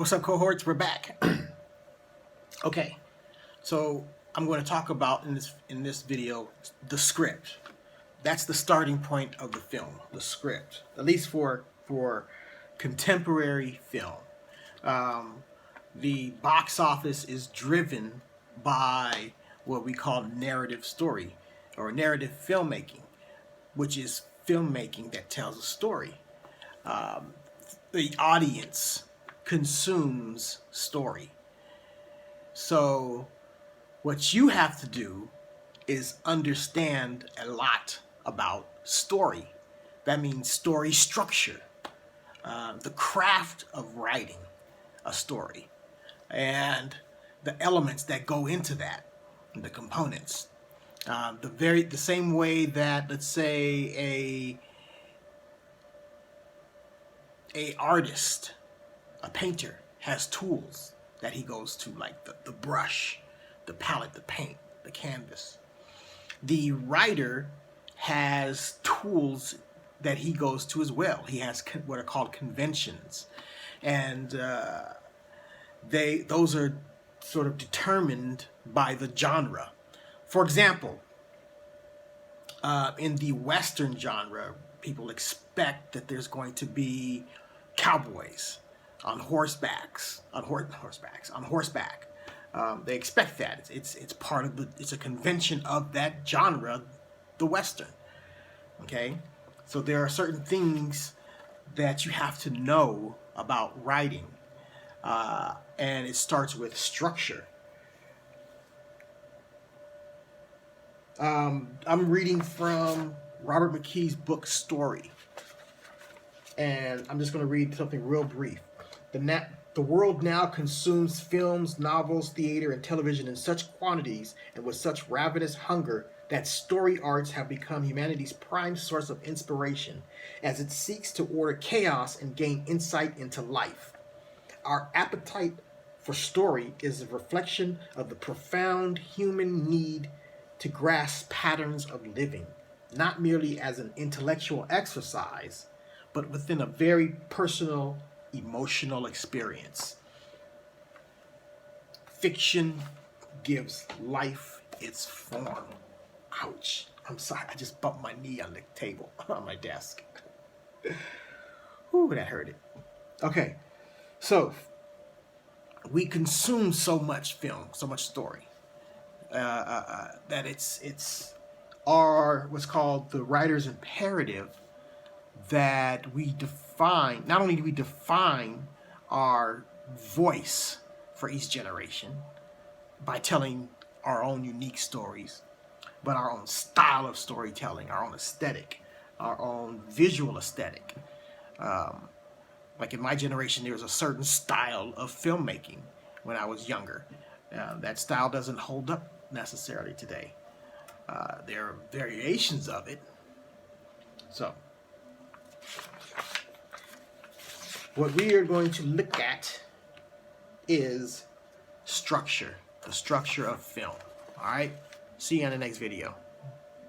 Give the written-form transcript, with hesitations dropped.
What's up, cohorts? We're back. Okay, so I'm going to talk about in this video the script. That's the starting point of the film, the script. At least for contemporary film, the box office is driven by what we call narrative story or narrative filmmaking, which is filmmaking that tells a story. The audience consumes story. So what you have to do is understand a lot about story. That means story structure, the craft of writing a story, and the elements that go into that, the components. The same way that, let's say, a artist, a painter, has tools that he goes to, like the brush, the palette, the paint, the canvas. The writer has tools that he goes to as well. He has what are called conventions, and those are sort of determined by the genre. For example, in the Western genre, people expect that there's going to be cowboys on horseback. They expect that. It's part of it's a convention of that genre, the Western. Okay, so there are certain things that you have to know about writing, and it starts with structure. I'm reading from Robert McKee's book Story, and I'm just going to read something real brief. The world now consumes films, novels, theater, and television in such quantities and with such ravenous hunger that story arts have become humanity's prime source of inspiration as it seeks to order chaos and gain insight into life. Our appetite for story is a reflection of the profound human need to grasp patterns of living, not merely as an intellectual exercise, but within a very personal, emotional experience. Fiction gives life its form. Ouch. I'm sorry, I just bumped my knee on the table on my desk. Ooh, that hurt it. Okay, so we consume so much film, so much story, that it's what's called the writer's imperative, that we define, not only do we define our voice for each generation by telling our own unique stories, but our own style of storytelling, our own aesthetic, our own visual aesthetic. Like in my generation, there was a certain style of filmmaking when I was younger. That style doesn't hold up necessarily today. There are variations of it. So, what we are going to look at is structure, the structure of film. All right? See you in the next video.